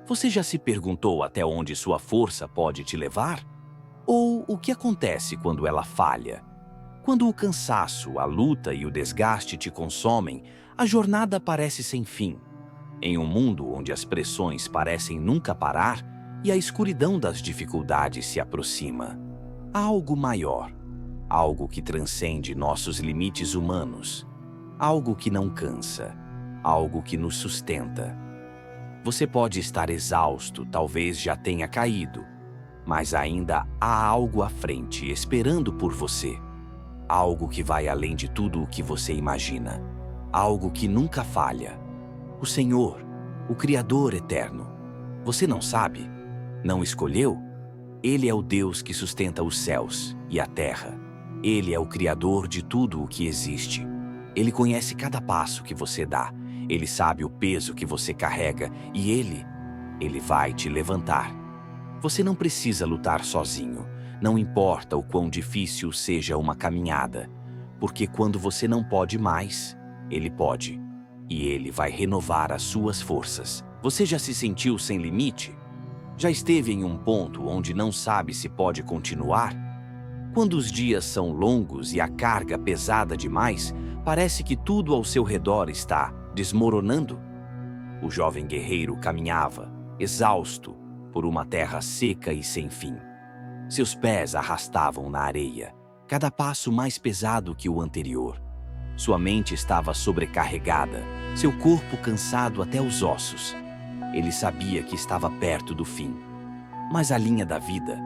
Você já se perguntou até onde sua força pode te levar? Ou o que acontece quando ela falha? Quando o cansaço, a luta e o desgaste te consomem, a jornada parece sem fim. Em um mundo onde as pressões parecem nunca parar e a escuridão das dificuldades se aproxima, há algo maior, algo que transcende nossos limites humanos, algo que não cansa, algo que nos sustenta. Você pode estar exausto, talvez já tenha caído, mas ainda há algo à frente esperando por você. Algo que vai além de tudo o que você imagina. Algo que nunca falha. O Senhor, o Criador eterno. Você não sabe? Não escolheu? Ele é o Deus que sustenta os céus e a terra. Ele é o Criador de tudo o que existe. Ele conhece cada passo que você dá. Ele sabe o peso que você carrega e Ele vai te levantar. Você não precisa lutar sozinho. Não importa o quão difícil seja uma caminhada, porque quando você não pode mais, Ele pode. E Ele vai renovar as suas forças. Você já se sentiu sem limite? Já esteve em um ponto onde não sabe se pode continuar? Quando os dias são longos e a carga pesada demais, parece que tudo ao seu redor está desmoronando. O jovem guerreiro caminhava, exausto, por uma terra seca e sem fim. Seus pés arrastavam na areia, cada passo mais pesado que o anterior. Sua mente estava sobrecarregada, seu corpo cansado até os ossos. Ele sabia que estava perto do fim. Mas a linha da vida,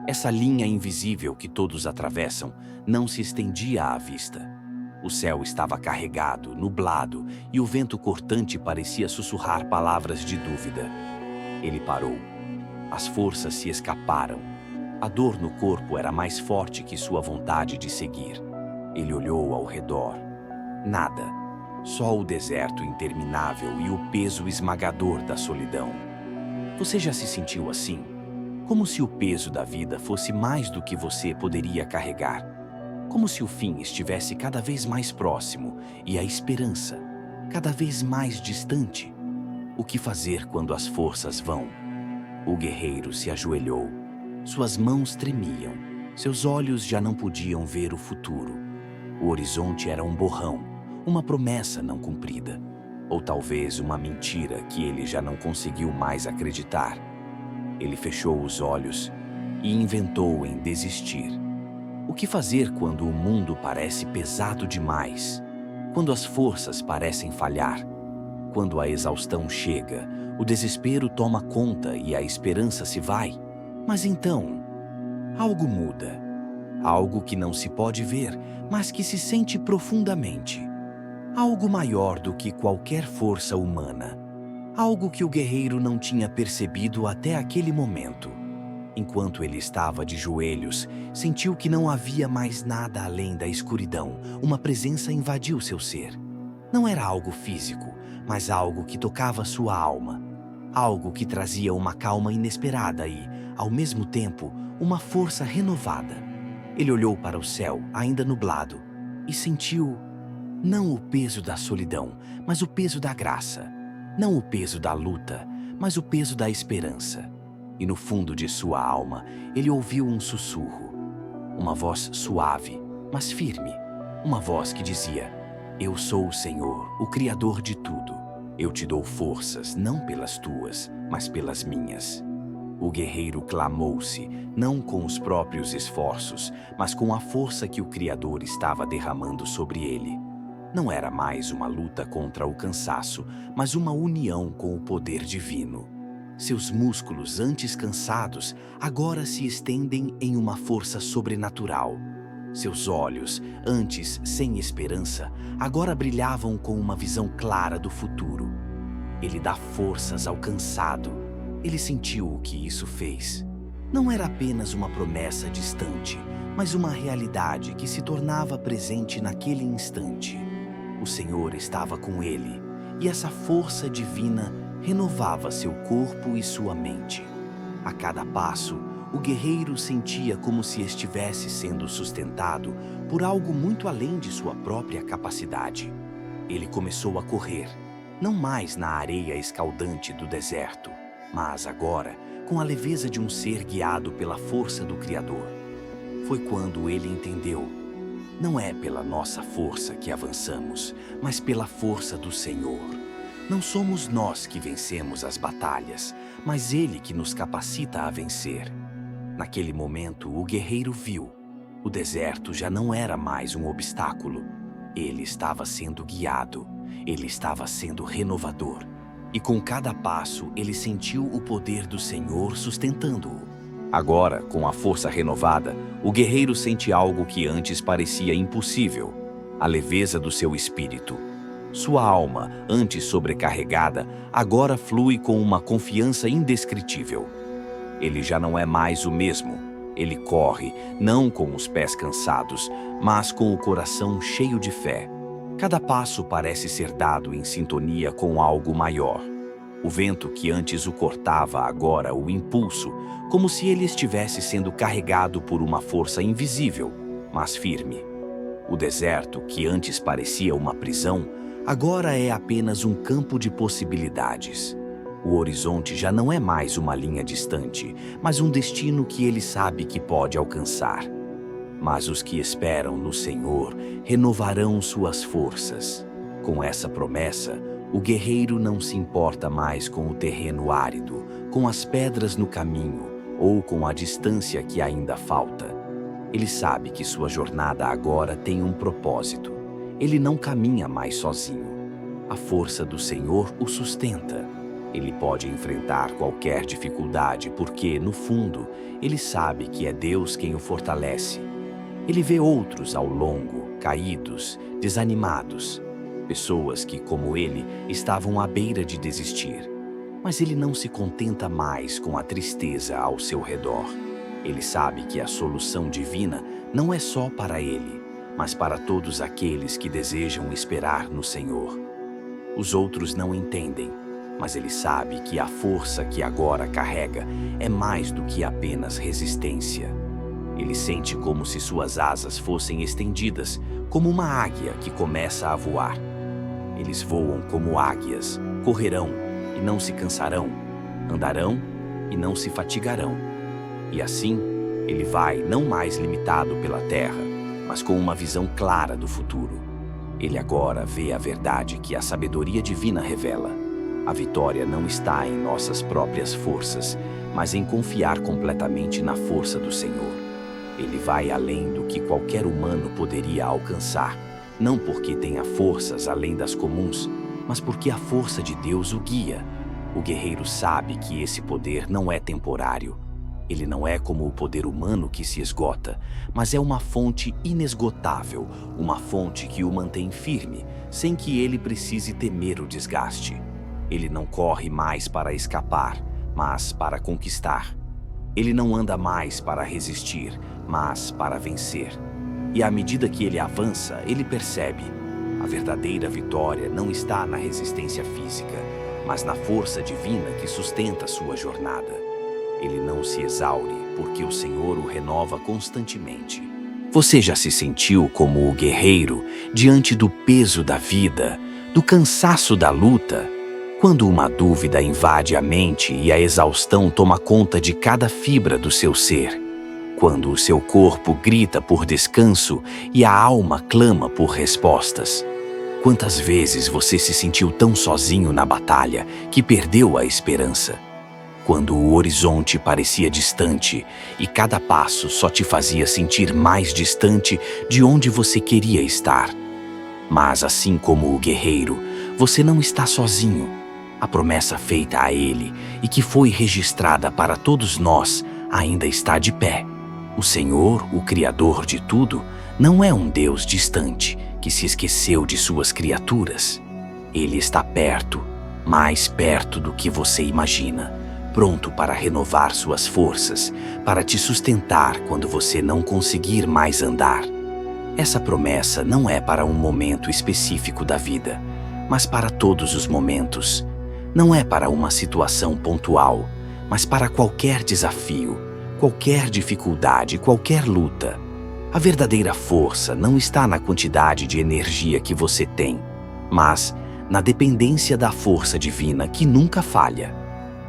essa linha invisível que todos atravessam, não se estendia à vista. O céu estava carregado, nublado, e o vento cortante parecia sussurrar palavras de dúvida. Ele parou. As forças se escaparam. A dor no corpo era mais forte que sua vontade de seguir. Ele olhou ao redor. Nada. Só o deserto interminável e o peso esmagador da solidão. Você já se sentiu assim? Como se o peso da vida fosse mais do que você poderia carregar. Como se o fim estivesse cada vez mais próximo e a esperança cada vez mais distante. O que fazer quando as forças vão? O guerreiro se ajoelhou. Suas mãos tremiam. Seus olhos já não podiam ver o futuro. O horizonte era um borrão, uma promessa não cumprida. Ou talvez uma mentira que ele já não conseguiu mais acreditar. Ele fechou os olhos e inventou em desistir. O que fazer quando o mundo parece pesado demais? Quando as forças parecem falhar? Quando a exaustão chega, o desespero toma conta e a esperança se vai? Mas então, algo muda. Algo que não se pode ver, mas que se sente profundamente. Algo maior do que qualquer força humana. Algo que o guerreiro não tinha percebido até aquele momento. Enquanto ele estava de joelhos, sentiu que não havia mais nada além da escuridão. Uma presença invadiu seu ser. Não era algo físico, mas algo que tocava sua alma. Algo que trazia uma calma inesperada e, ao mesmo tempo, uma força renovada. Ele olhou para o céu, ainda nublado, e sentiu não o peso da solidão, mas o peso da graça. Não o peso da luta, mas o peso da esperança. E no fundo de sua alma, ele ouviu um sussurro. Uma voz suave, mas firme. Uma voz que dizia: Eu sou o Senhor, o Criador de tudo. Eu te dou forças, não pelas tuas, mas pelas minhas. O guerreiro clamou-se, não com os próprios esforços, mas com a força que o Criador estava derramando sobre ele. Não era mais uma luta contra o cansaço, mas uma união com o poder divino. Seus músculos, antes cansados, agora se estendem em uma força sobrenatural. Seus olhos, antes sem esperança, agora brilhavam com uma visão clara do futuro. Ele dá forças ao cansado. Ele sentiu o que isso fez. Não era apenas uma promessa distante, mas uma realidade que se tornava presente naquele instante. O Senhor estava com ele, e essa força divina renovava seu corpo e sua mente. A cada passo, o guerreiro sentia como se estivesse sendo sustentado por algo muito além de sua própria capacidade. Ele começou a correr, não mais na areia escaldante do deserto, mas agora com a leveza de um ser guiado pela força do Criador. Foi quando ele entendeu: não é pela nossa força que avançamos, mas pela força do Senhor. Não somos nós que vencemos as batalhas, mas Ele que nos capacita a vencer. Naquele momento, o guerreiro viu: o deserto já não era mais um obstáculo. Ele estava sendo guiado, ele estava sendo renovador. E com cada passo, ele sentiu o poder do Senhor sustentando-o. Agora, com a força renovada, o guerreiro sente algo que antes parecia impossível: a leveza do seu espírito. Sua alma, antes sobrecarregada, agora flui com uma confiança indescritível. Ele já não é mais o mesmo. Ele corre, não com os pés cansados, mas com o coração cheio de fé. Cada passo parece ser dado em sintonia com algo maior. O vento que antes o cortava agora o impulso, como se ele estivesse sendo carregado por uma força invisível, mas firme. O deserto, que antes parecia uma prisão, agora é apenas um campo de possibilidades. O horizonte já não é mais uma linha distante, mas um destino que ele sabe que pode alcançar. Mas os que esperam no Senhor renovarão suas forças. Com essa promessa, o guerreiro não se importa mais com o terreno árido, com as pedras no caminho ou com a distância que ainda falta. Ele sabe que sua jornada agora tem um propósito. Ele não caminha mais sozinho. A força do Senhor o sustenta. Ele pode enfrentar qualquer dificuldade porque, no fundo, ele sabe que é Deus quem o fortalece. Ele vê outros ao longo, caídos, desanimados. Pessoas que, como ele, estavam à beira de desistir. Mas ele não se contenta mais com a tristeza ao seu redor. Ele sabe que a solução divina não é só para ele, mas para todos aqueles que desejam esperar no Senhor. Os outros não entendem, mas ele sabe que a força que agora carrega é mais do que apenas resistência. Ele sente como se suas asas fossem estendidas, como uma águia que começa a voar. Eles voam como águias, correrão e não se cansarão, andarão e não se fatigarão. E assim, ele vai não mais limitado pela terra, mas com uma visão clara do futuro. Ele agora vê a verdade que a sabedoria divina revela. A vitória não está em nossas próprias forças, mas em confiar completamente na força do Senhor. Ele vai além do que qualquer humano poderia alcançar, não porque tenha forças além das comuns, mas porque a força de Deus o guia. O guerreiro sabe que esse poder não é temporário. Ele não é como o poder humano que se esgota, mas é uma fonte inesgotável, uma fonte que o mantém firme, sem que ele precise temer o desgaste. Ele não corre mais para escapar, mas para conquistar. Ele não anda mais para resistir, mas para vencer. E à medida que ele avança, ele percebe: a verdadeira vitória não está na resistência física, mas na força divina que sustenta sua jornada. Ele não se exaure, porque o Senhor o renova constantemente. Você já se sentiu como o guerreiro diante do peso da vida, do cansaço da luta? Quando uma dúvida invade a mente e a exaustão toma conta de cada fibra do seu ser? Quando o seu corpo grita por descanso e a alma clama por respostas? Quantas vezes você se sentiu tão sozinho na batalha que perdeu a esperança? Quando o horizonte parecia distante e cada passo só te fazia sentir mais distante de onde você queria estar. Mas assim como o guerreiro, você não está sozinho. A promessa feita a ele e que foi registrada para todos nós ainda está de pé. O Senhor, o Criador de tudo, não é um Deus distante que se esqueceu de suas criaturas. Ele está perto, mais perto do que você imagina, pronto para renovar suas forças, para te sustentar quando você não conseguir mais andar. Essa promessa não é para um momento específico da vida, mas para todos os momentos. Não é para uma situação pontual, mas para qualquer desafio, qualquer dificuldade, qualquer luta. A verdadeira força não está na quantidade de energia que você tem, mas na dependência da força divina que nunca falha.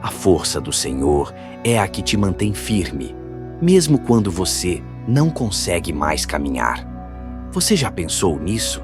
A força do Senhor é a que te mantém firme, mesmo quando você não consegue mais caminhar. Você já pensou nisso?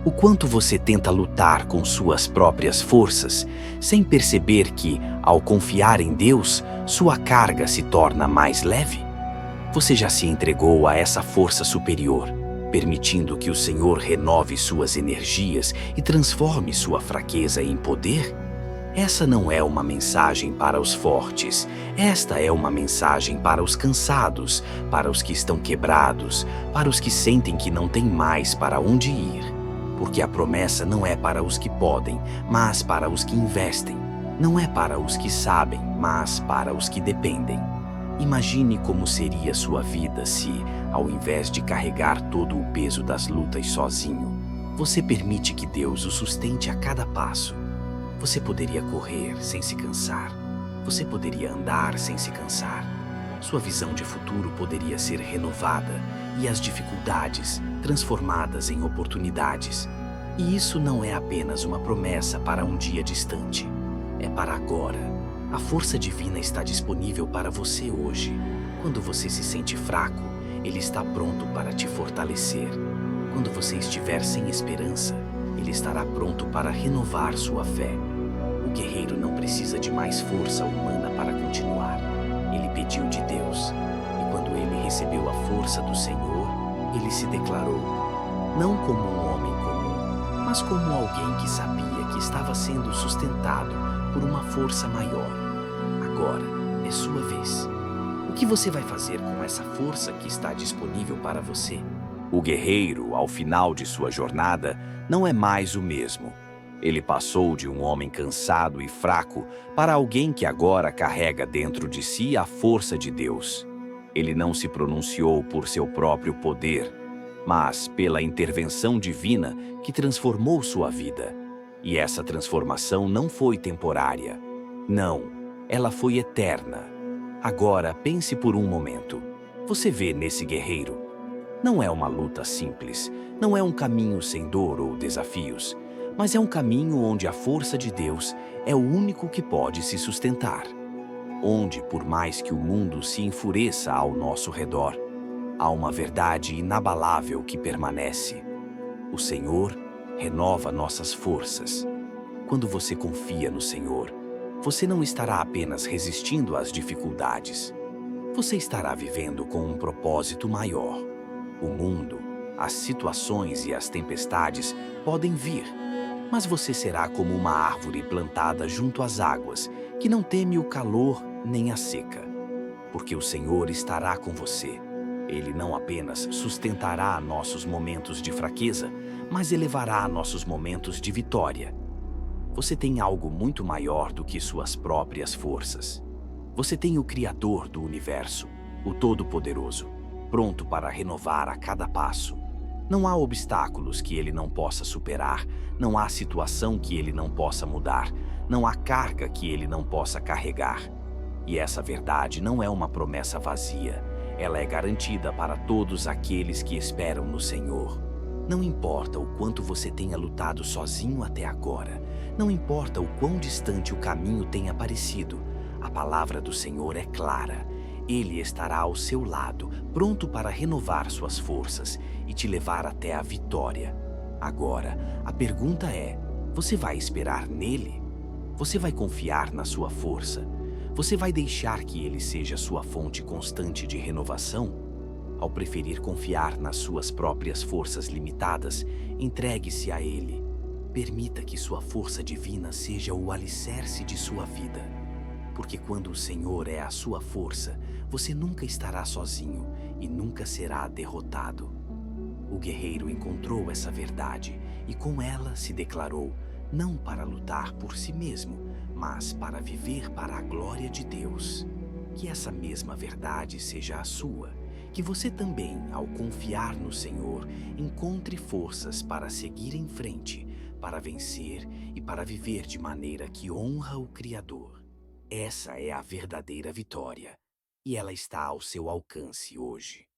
O quanto você tenta lutar com suas próprias forças, sem perceber que, ao confiar em Deus, sua carga se torna mais leve? Você já se entregou a essa força superior, permitindo que o Senhor renove suas energias e transforme sua fraqueza em poder? Essa não é uma mensagem para os fortes. Esta é uma mensagem para os cansados, para os que estão quebrados, para os que sentem que não têm mais para onde ir. Porque a promessa não é para os que podem, mas para os que investem. Não é para os que sabem, mas para os que dependem. Imagine como seria sua vida se, ao invés de carregar todo o peso das lutas sozinho, você permite que Deus o sustente a cada passo. Você poderia correr sem se cansar. Você poderia andar sem se cansar. Sua visão de futuro poderia ser renovada e as dificuldades transformadas em oportunidades. E isso não é apenas uma promessa para um dia distante. É para agora. A força divina está disponível para você hoje. Quando você se sente fraco, Ele está pronto para te fortalecer. Quando você estiver sem esperança, Ele estará pronto para renovar sua fé. O guerreiro não precisa de mais força humana para continuar. Ele pediu de Deus. E quando ele recebeu a força do Senhor, ele se declarou, não como um homem comum, mas como alguém que sabia que estava sendo sustentado por uma força maior. Agora é sua vez. O que você vai fazer com essa força que está disponível para você? O guerreiro, ao final de sua jornada, não é mais o mesmo. Ele passou de um homem cansado e fraco para alguém que agora carrega dentro de si a força de Deus. Ele não se pronunciou por seu próprio poder, mas pela intervenção divina que transformou sua vida. E essa transformação não foi temporária. Não, ela foi eterna. Agora pense por um momento. Você vê nesse guerreiro? Não é uma luta simples, não é um caminho sem dor ou desafios, mas é um caminho onde a força de Deus é o único que pode se sustentar. Onde, por mais que o mundo se enfureça ao nosso redor, há uma verdade inabalável que permanece. O Senhor renova nossas forças. Quando você confia no Senhor, você não estará apenas resistindo às dificuldades. Você estará vivendo com um propósito maior. O mundo, as situações e as tempestades podem vir, mas você será como uma árvore plantada junto às águas, que não teme o calor nem a seca. Porque o Senhor estará com você. Ele não apenas sustentará nossos momentos de fraqueza, mas elevará nossos momentos de vitória. Você tem algo muito maior do que suas próprias forças. Você tem o Criador do universo, o Todo-Poderoso, pronto para renovar a cada passo. Não há obstáculos que ele não possa superar, não há situação que ele não possa mudar, não há carga que ele não possa carregar. E essa verdade não é uma promessa vazia, ela é garantida para todos aqueles que esperam no Senhor. Não importa o quanto você tenha lutado sozinho até agora, não importa o quão distante o caminho tenha parecido, a palavra do Senhor é clara. Ele estará ao seu lado, pronto para renovar suas forças e te levar até a vitória. Agora, a pergunta é, você vai esperar nele? Você vai confiar na sua força? Você vai deixar que ele seja sua fonte constante de renovação? Ao preferir confiar nas suas próprias forças limitadas, entregue-se a ele. Permita que sua força divina seja o alicerce de sua vida. Porque quando o Senhor é a sua força, você nunca estará sozinho e nunca será derrotado. O guerreiro encontrou essa verdade e com ela se declarou, não para lutar por si mesmo, mas para viver para a glória de Deus. Que essa mesma verdade seja a sua, que você também, ao confiar no Senhor, encontre forças para seguir em frente, para vencer e para viver de maneira que honra o Criador. Essa é a verdadeira vitória, e ela está ao seu alcance hoje.